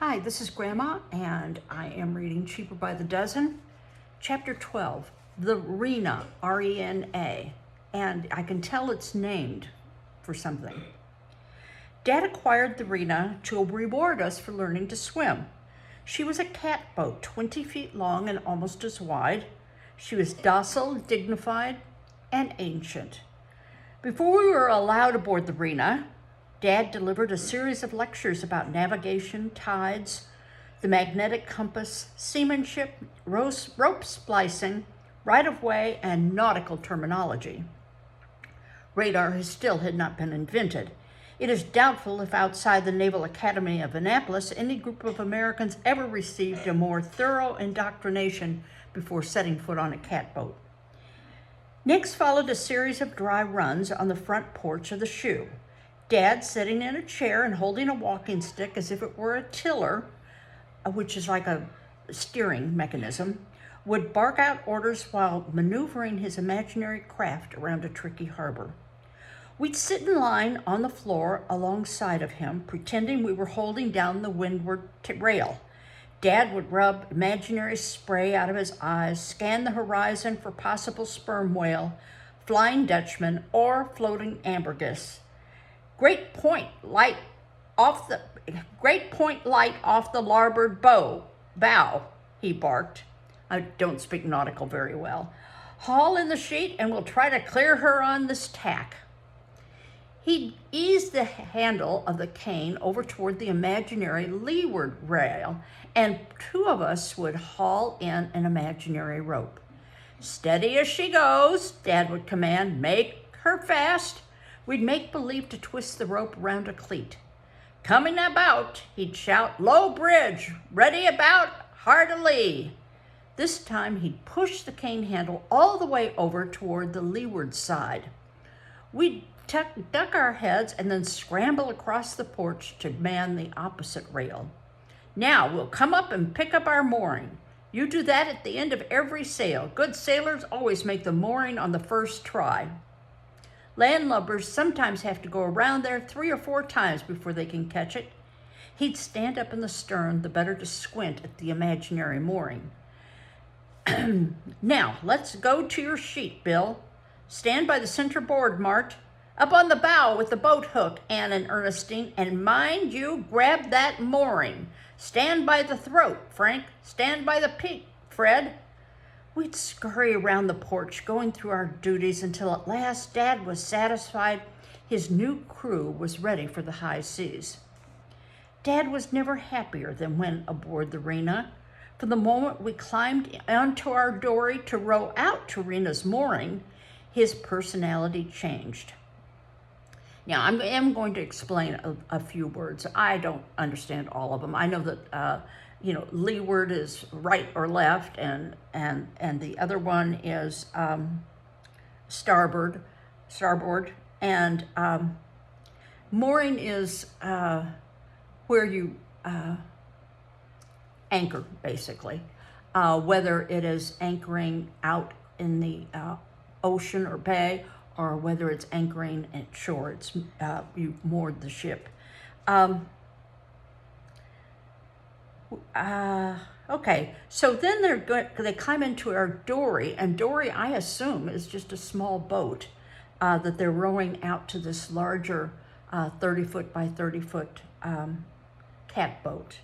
Hi, this is Grandma, and I am reading Cheaper by the Dozen, Chapter 12, the Rena, R-E-N-A, and I can tell it's named for something. Dad acquired the Rena to reward us for learning to swim. She was a catboat, 20 feet long and almost as wide. She was docile, dignified, and ancient. Before we were allowed aboard the Rena, Dad delivered a series of lectures about navigation, tides, the magnetic compass, seamanship, rope splicing, right-of-way, and nautical terminology. Radar still had not been invented. It is doubtful if outside the Naval Academy of Annapolis, any group of Americans ever received a more thorough indoctrination before setting foot on a catboat. Next followed a series of dry runs on the front porch of the shoe. Dad, sitting in a chair and holding a walking stick as if it were a tiller, which is like a steering mechanism, would bark out orders while maneuvering his imaginary craft around a tricky harbor. We'd sit in line on the floor alongside of him, pretending we were holding down the windward rail. Dad would rub imaginary spray out of his eyes, scan the horizon for possible sperm whale, flying Dutchman, or floating ambergris. Great point light off the larboard bow, he barked. I don't speak nautical very well. Haul in the sheet and we'll try to clear her on this tack. He eased the handle of the cane over toward the imaginary leeward rail, and two of us would haul in an imaginary rope. Steady as she goes, Dad would command. Make her fast. We'd make believe to twist the rope around a cleat. Coming about, he'd shout, low bridge, ready about, hard alee. This time he'd push the cane handle all the way over toward the leeward side. We'd duck our heads and then scramble across the porch to man the opposite rail. Now we'll come up and pick up our mooring. You do that at the end of every sail. Good sailors always make the mooring on the first try. Landlubbers sometimes have to go around there 3 or 4 times before they can catch it. He'd stand up in the stern, the better to squint at the imaginary mooring. Now, let's go to your sheet, Bill. Stand by the center board, Mart. Up on the bow with the boat hook, Ann and Ernestine, and mind you, grab that mooring. Stand by the throat, Frank. Stand by the peak, Fred. We'd scurry around the porch, going through our duties until at last Dad was satisfied his new crew was ready for the high seas. Dad was never happier than when aboard the Rena. From the moment we climbed onto our dory to row out to Rena's mooring, his personality changed. Now, I am going to explain a few words. I don't understand all of them. I know that leeward is right or left, and the other one is starboard, and mooring is where you anchor, basically. Whether it is anchoring out in the ocean or bay, or whether it's anchoring at shore, it's you moored the ship. Okay, so then they climb into our dory, and dory, I assume, is just a small boat that they're rowing out to this larger 30-foot by 30-foot catboat.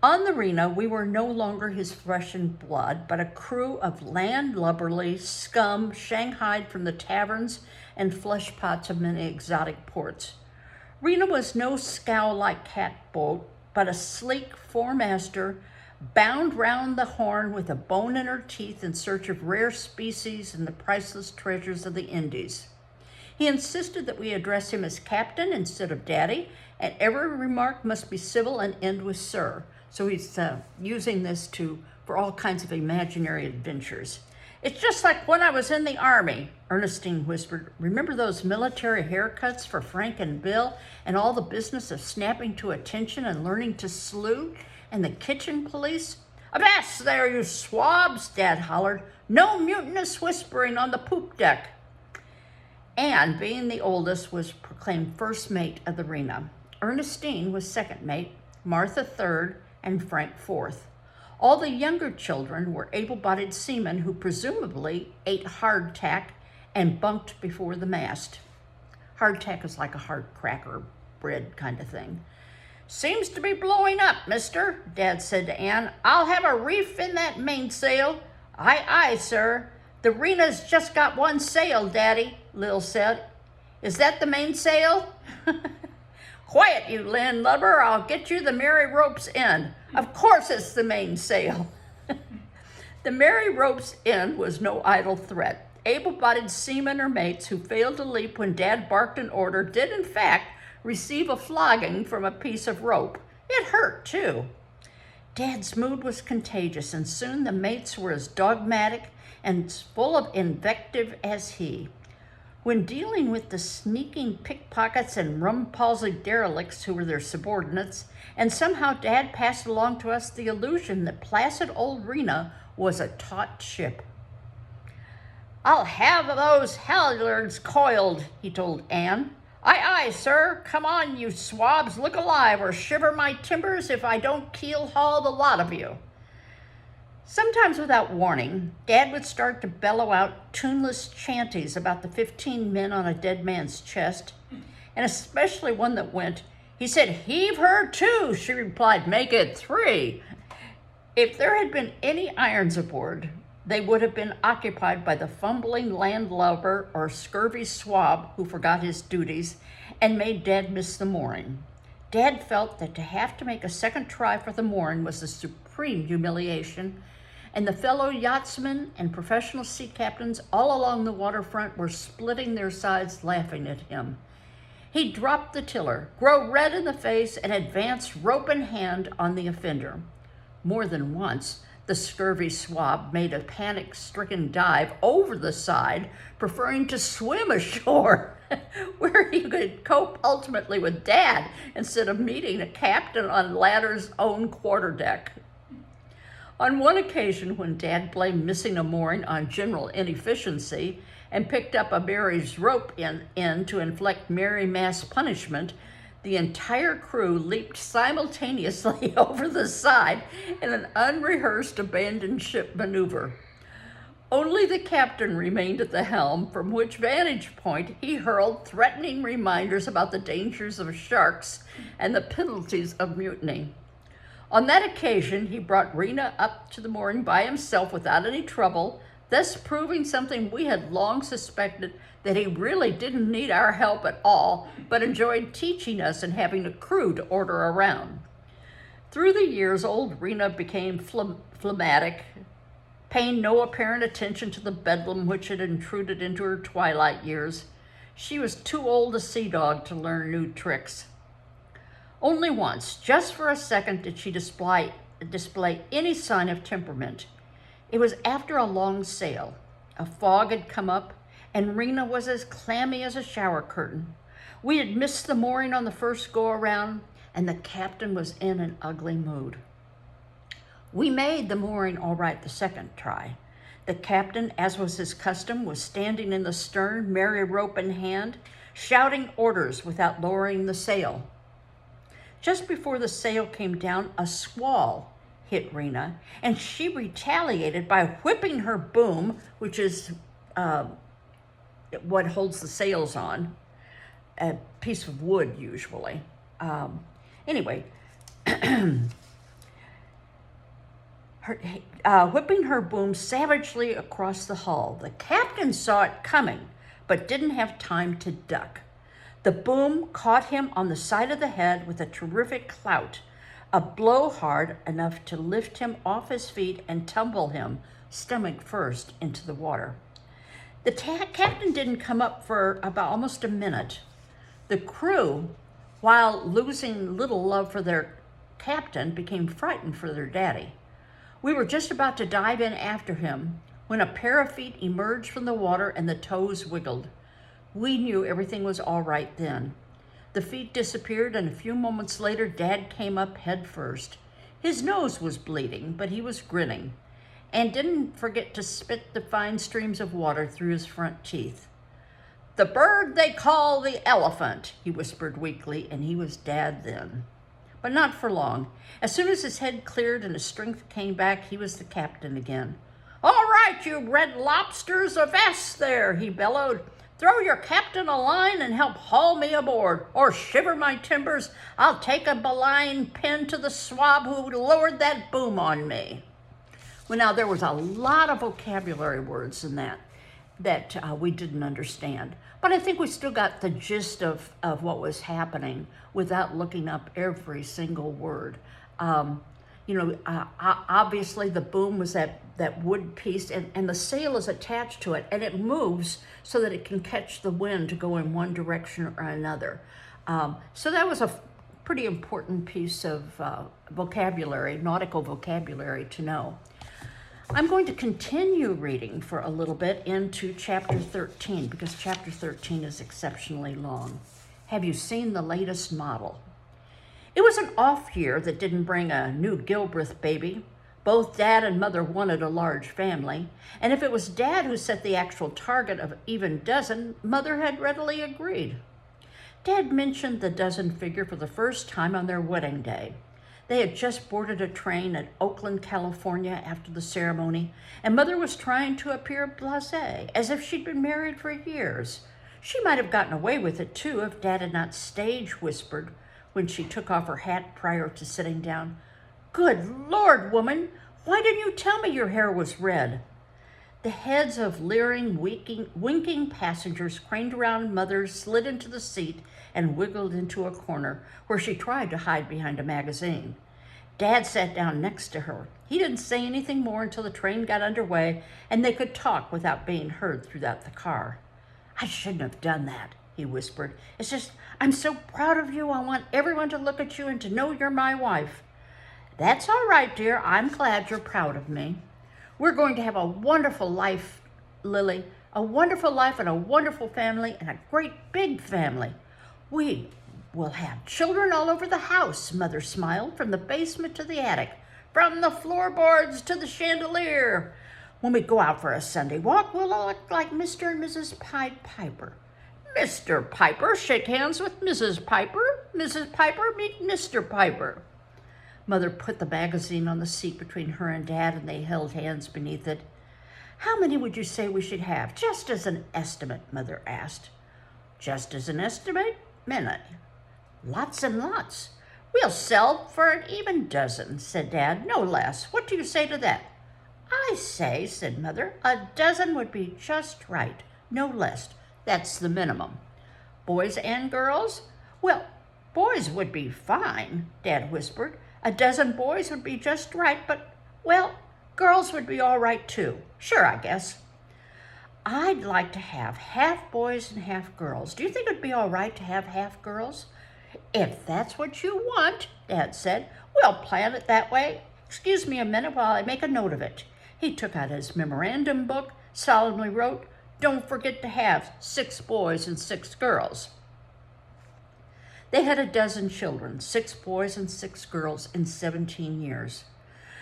On the Rena, we were no longer his flesh and blood, but a crew of landlubberly scum shanghaied from the taverns and flesh pots of many exotic ports. Rena was no scow-like catboat, but a sleek four-master, bound round the horn with a bone in her teeth in search of rare species and the priceless treasures of the Indies. He insisted that we address him as captain instead of daddy, and every remark must be civil and end with sir. So he's using this for all kinds of imaginary adventures. It's just like when I was in the Army, Ernestine whispered. Remember those military haircuts for Frank and Bill, and all the business of snapping to attention and learning to salute, and the kitchen police? Avast there, you swabs, Dad hollered. No mutinous whispering on the poop deck. Anne, being the oldest, was proclaimed first mate of the Rena. Ernestine was second mate, Martha third, and Frank fourth. All the younger children were able-bodied seamen who presumably ate hardtack and bunked before the mast. Hardtack is like a hard cracker bread kind of thing. "Seems to be blowing up, mister," Dad said to Anne. "I'll have a reef in that mainsail." "Aye, aye, sir. The Rena's just got one sail, Daddy," Lil said. "Is that the mainsail?" "Quiet, you landlubber. I'll get you the Mary Rope's end. Of course it's the mainsail." The Mary Rope's end was no idle threat. Able-bodied seamen or mates who failed to leap when Dad barked an order did, in fact, receive a flogging from a piece of rope. It hurt, too. Dad's mood was contagious, and soon the mates were as dogmatic and full of invective as he. When dealing with the sneaking pickpockets and rum-palsied derelicts who were their subordinates, and somehow Dad passed along to us the illusion that placid old Rena was a taut ship. "I'll have those halyards coiled," he told Anne. "Aye, aye, sir. Come on, you swabs, look alive, or shiver my timbers if I don't keel-haul the lot of you." Sometimes without warning, Dad would start to bellow out tuneless chanties about the 15 men on a dead man's chest, and especially one that went, "He said, 'Heave her to,'" she replied, "Make it 3. If there had been any irons aboard, they would have been occupied by the fumbling landlubber or scurvy swab who forgot his duties and made Dad miss the mooring. Dad felt that to have to make a second try for the mooring was a supreme humiliation, and the fellow yachtsmen and professional sea captains all along the waterfront were splitting their sides laughing at him. He dropped the tiller, grow red in the face, and advanced rope in hand on the offender. More than once, the scurvy swab made a panic-stricken dive over the side, preferring to swim ashore, where he could cope ultimately with Dad instead of meeting a captain on ladder's own quarterdeck. On one occasion, when Dad blamed missing a mooring on general inefficiency and picked up a Mary's rope in to inflict Mary Mass punishment, the entire crew leaped simultaneously over the side in an unrehearsed abandoned ship maneuver. Only the captain remained at the helm, from which vantage point he hurled threatening reminders about the dangers of sharks and the penalties of mutiny. On that occasion, he brought Rena up to the mooring by himself without any trouble, thus proving something we had long suspected, that he really didn't need our help at all, but enjoyed teaching us and having a crew to order around. Through the years, old Rena became phlegmatic, paying no apparent attention to the bedlam which had intruded into her twilight years. She was too old a sea dog to learn new tricks. Only once, just for a second, did she display any sign of temperament. It was after a long sail. A fog had come up, and Rena was as clammy as a shower curtain. We had missed the mooring on the first go-around, and the captain was in an ugly mood. We made the mooring all right the second try. The captain, as was his custom, was standing in the stern, Mary rope in hand, shouting orders without lowering the sail. Just before the sail came down, a squall hit Rena, and she retaliated by whipping her boom, which is what holds the sails on, a piece of wood usually. Whipping her boom savagely across the hull. The captain saw it coming, but didn't have time to duck. The boom caught him on the side of the head with a terrific clout, a blow hard enough to lift him off his feet and tumble him, stomach first, into the water. The captain didn't come up for about almost a minute. The crew, while losing little love for their captain, became frightened for their daddy. We were just about to dive in after him when a pair of feet emerged from the water and the toes wiggled. We knew everything was all right then. The feet disappeared, and a few moments later, Dad came up head first. His nose was bleeding, but he was grinning, and didn't forget to spit the fine streams of water through his front teeth. The bird they call the elephant, he whispered weakly, and he was Dad then. But not for long. As soon as his head cleared and his strength came back, he was the captain again. All right, you red lobsters, avast there, he bellowed. Throw your captain a line and help haul me aboard, or shiver my timbers, I'll take a belaying pin to the swab who lowered that boom on me. Well, now there was a lot of vocabulary words in that we didn't understand. But I think we still got the gist of what was happening without looking up every single word. Obviously the boom was that wood piece, and the sail is attached to it, and it moves so that it can catch the wind to go in one direction or another. So that was a pretty important piece of vocabulary, nautical vocabulary to know. I'm going to continue reading for a little bit into chapter 13 because chapter 13 is exceptionally long. Have you seen the latest model? It was an off year that didn't bring a new Gilbreth baby. Both Dad and Mother wanted a large family, and if it was Dad who set the actual target of even dozen, Mother had readily agreed. Dad mentioned the dozen figure for the first time on their wedding day. They had just boarded a train at Oakland, California after the ceremony, and Mother was trying to appear blasé, as if she'd been married for years. She might have gotten away with it, too, if Dad had not stage whispered when she took off her hat prior to sitting down. Good Lord, woman, why didn't you tell me your hair was red? The heads of leering, winking passengers craned around Mother, slid into the seat, and wiggled into a corner where she tried to hide behind a magazine. Dad sat down next to her. He didn't say anything more until the train got underway and they could talk without being heard throughout the car. I shouldn't have done that, he whispered. It's just, I'm so proud of you. I want everyone to look at you and to know you're my wife. That's all right, dear. I'm glad you're proud of me. We're going to have a wonderful life, Lily. A wonderful life and a wonderful family and a great big family. We will have children all over the house, Mother smiled, from the basement to the attic, from the floorboards to the chandelier. When we go out for a Sunday walk, we'll all look like Mr. and Mrs. Pied Piper. Mr. Piper, shake hands with Mrs. Piper. Mrs. Piper, meet Mr. Piper. Mother put the magazine on the seat between her and Dad, and they held hands beneath it. How many would you say we should have? Just as an estimate, Mother asked. Just as an estimate? Many. Lots and lots. We'll sell for an even dozen, said Dad, no less. What do you say to that? I say, said Mother, a dozen would be just right, no less. That's the minimum. Boys and girls? Well, boys would be fine, Dad whispered. A dozen boys would be just right, but, well, girls would be all right too. Sure, I guess. I'd like to have half boys and half girls. Do you think it'd be all right to have half girls? If that's what you want, Dad said, we'll plan it that way. Excuse me a minute while I make a note of it. He took out his memorandum book, solemnly wrote, don't forget to have 6 boys and 6 girls. They had a dozen children, 6 boys and 6 girls in 17 years.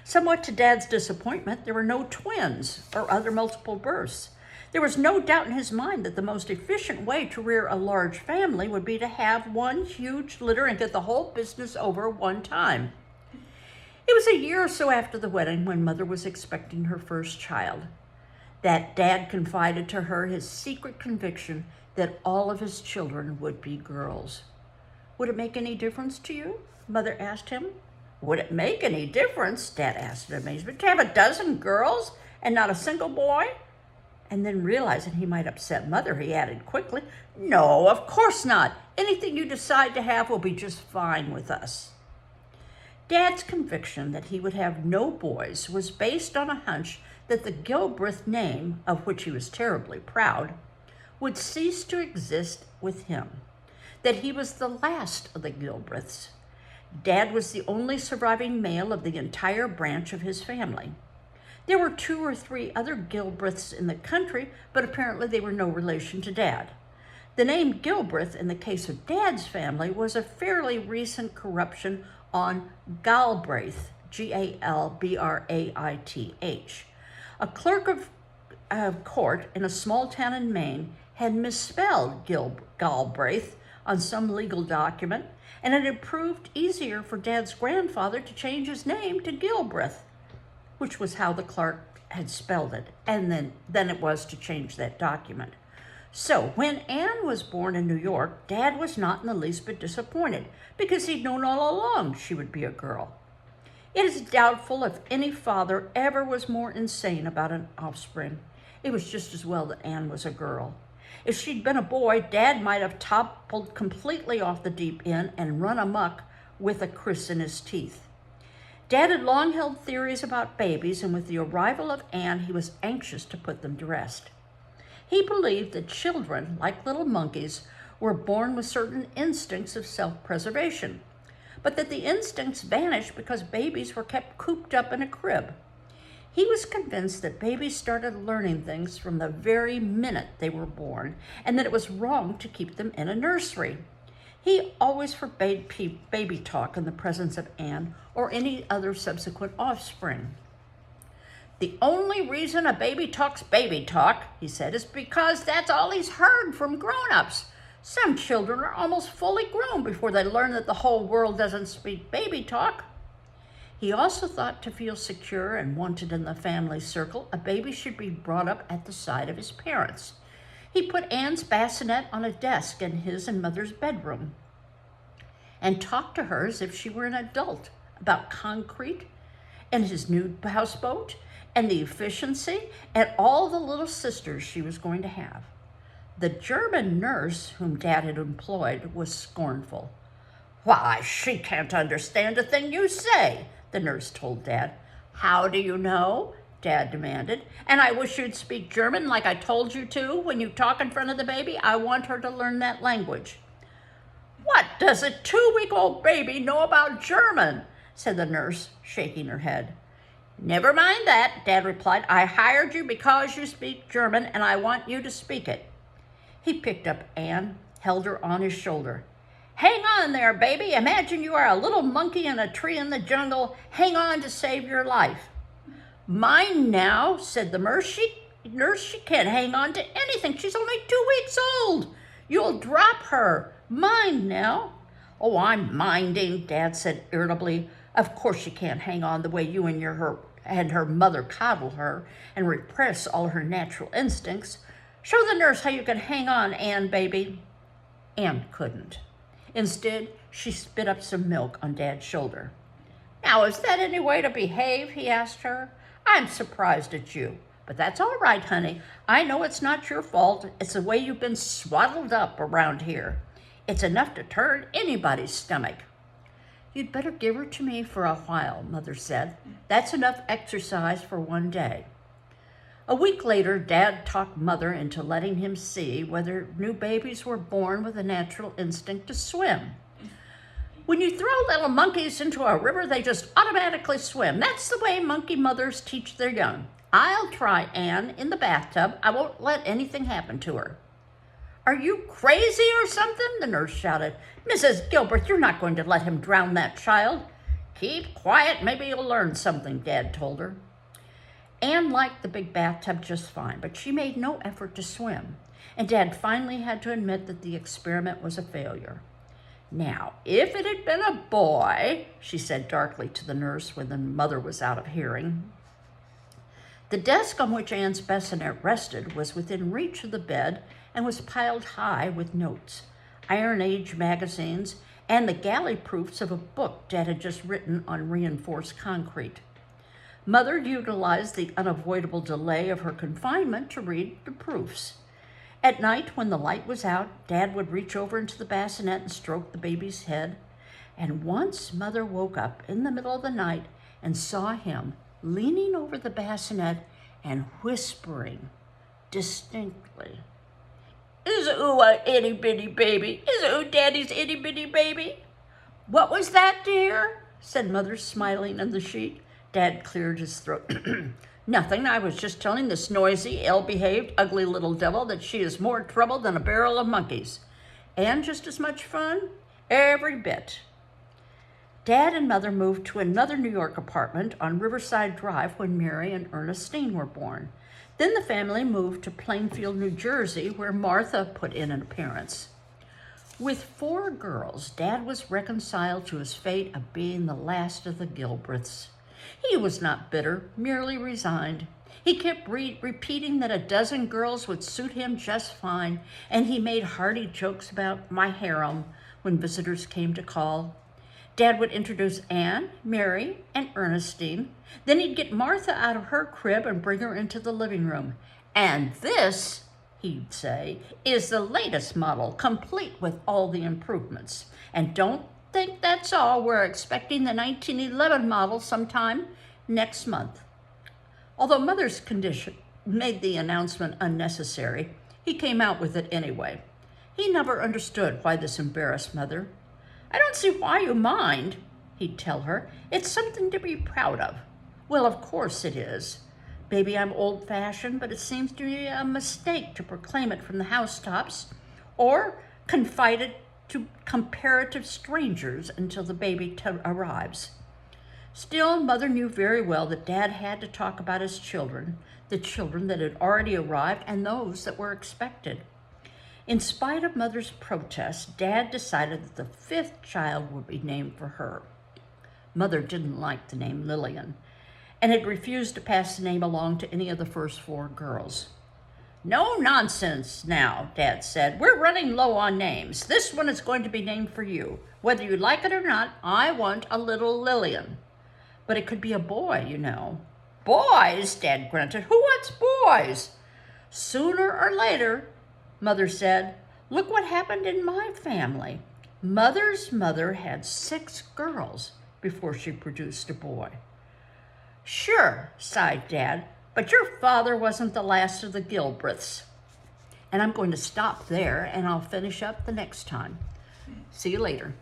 Somewhat to Dad's disappointment, there were no twins or other multiple births. There was no doubt in his mind that the most efficient way to rear a large family would be to have one huge litter and get the whole business over one time. It was a year or so after the wedding when Mother was expecting her first child that Dad confided to her his secret conviction that all of his children would be girls. Would it make any difference to you? Mother asked him. Would it make any difference? Dad asked in amazement. To have a dozen girls and not a single boy? And then realizing he might upset Mother, he added quickly, no, of course not. Anything you decide to have will be just fine with us. Dad's conviction that he would have no boys was based on a hunch that the Gilbreth name, of which he was terribly proud, would cease to exist with him, that he was the last of the Gilbreths. Dad was the only surviving male of the entire branch of his family. There were 2 or 3 other Gilbreths in the country, but apparently they were no relation to Dad. The name Gilbreth, in the case of Dad's family, was a fairly recent corruption on Galbraith, Galbraith. A clerk of court in a small town in Maine had misspelled Galbraith on some legal document, and it had proved easier for Dad's grandfather to change his name to Gilbreth, which was how the clerk had spelled it, and than it was to change that document. So when Anne was born in New York, Dad was not in the least bit disappointed, because he'd known all along she would be a girl. It is doubtful if any father ever was more insane about an offspring. It was just as well that Anne was a girl. If she'd been a boy, Dad might have toppled completely off the deep end and run amok with a kriss in his teeth. Dad had long held theories about babies, and with the arrival of Anne, he was anxious to put them to rest. He believed that children, like little monkeys, were born with certain instincts of self-preservation, but that the instincts vanished because babies were kept cooped up in a crib. He was convinced that babies started learning things from the very minute they were born, and that it was wrong to keep them in a nursery. He always forbade baby talk in the presence of Anne or any other subsequent offspring. "The only reason a baby talks baby talk," he said, "is because that's all he's heard from grown-ups. Some children are almost fully grown before they learn that the whole world doesn't speak baby talk." He also thought to feel secure and wanted in the family circle, a baby should be brought up at the side of his parents. He put Anne's bassinet on a desk in his and Mother's bedroom and talked to her as if she were an adult about concrete and his new houseboat and the efficiency and all the little sisters she was going to have. The German nurse whom Dad had employed was scornful. "Why, she can't understand a thing you say," the nurse told Dad. "How do you know?" Dad demanded. "And I wish you'd speak German like I told you to when you talk in front of the baby. I want her to learn that language." "What does a 2-week-old baby know about German?" said the nurse, shaking her head. "Never mind that," Dad replied. "I hired you because you speak German, and I want you to speak it." He picked up Anne, held her on his shoulder. "Hang on there, baby. Imagine you are a little monkey in a tree in the jungle. Hang on to save your life." "Mine now," said the nurse. She can't hang on to anything. She's only 2 weeks old. You'll drop her. Mine now." "Oh, I'm minding," Dad said irritably. "Of course she can't hang on the way you and her mother coddle her and repress all her natural instincts. Show the nurse how you can hang on, Anne, baby." Anne couldn't. Instead, she spit up some milk on Dad's shoulder. "Now, is that any way to behave?" he asked her. "I'm surprised at you. But that's all right, honey. I know it's not your fault. It's the way you've been swaddled up around here. It's enough to turn anybody's stomach." "You'd better give her to me for a while," Mother said. "That's enough exercise for one day." A week later, Dad talked Mother into letting him see whether new babies were born with a natural instinct to swim. "When you throw little monkeys into a river, they just automatically swim. That's the way monkey mothers teach their young. I'll try Anne in the bathtub. I won't let anything happen to her." "Are you crazy or something?" the nurse shouted. "Mrs. Gilbert, you're not going to let him drown that child." "Keep quiet. Maybe you'll learn something," Dad told her. Anne liked the big bathtub just fine, but she made no effort to swim, and Dad finally had to admit that the experiment was a failure. "Now, if it had been a boy," she said darkly to the nurse when the mother was out of hearing. The desk on which Anne's bassinet rested was within reach of the bed and was piled high with notes, Iron Age magazines, and the galley proofs of a book Dad had just written on reinforced concrete. Mother utilized the unavoidable delay of her confinement to read the proofs. At night, when the light was out, Dad would reach over into the bassinet and stroke the baby's head. And once Mother woke up in the middle of the night and saw him leaning over the bassinet and whispering distinctly, "Is ooh a itty bitty baby? Is ooh Daddy's itty bitty baby?" "What was that, dear?" said Mother, smiling in the sheet. Dad cleared his throat. "Nothing. I was just telling this noisy, ill-behaved, ugly little devil that she is more trouble than a barrel of monkeys." "And just as much fun?" "Every bit." Dad and Mother moved to another New York apartment on Riverside Drive when Mary and Ernestine were born. Then the family moved to Plainfield, New Jersey, where Martha put in an appearance. With 4 girls, Dad was reconciled to his fate of being the last of the Gilbreths. He was not bitter, merely resigned. He kept repeating that a dozen girls would suit him just fine, and he made hearty jokes about my harem when visitors came to call. Dad would introduce Anne, Mary, and Ernestine. Then he'd get Martha out of her crib and bring her into the living room. And this, he'd say, is the latest model, complete with all the improvements. And don't think that's all. We're expecting the 1911 model sometime next month. Although Mother's condition made the announcement unnecessary, he came out with it anyway. He never understood why this embarrassed Mother. "I don't see why you mind," he'd tell her. "It's something to be proud of." "Well, of course it is. Maybe I'm old-fashioned, but it seems to be a mistake to proclaim it from the housetops or confide it to comparative strangers until the baby arrives." Still, Mother knew very well that Dad had to talk about his children, the children that had already arrived and those that were expected. In spite of Mother's protests, Dad decided that the 5th child would be named for her. Mother didn't like the name Lillian and had refused to pass the name along to any of the first 4 girls. "No nonsense now," Dad said. "We're running low on names. This one is going to be named for you. Whether you like it or not, I want a little Lillian. But it could be a boy, you know." "Boys?" Dad grunted. "Who wants boys?" "Sooner or later," Mother said. "Look what happened in my family. Mother's mother had 6 girls before she produced a boy." "Sure," sighed Dad, "but your father wasn't the last of the Gilbreths." And I'm going to stop there, and I'll finish up the next time. See you later.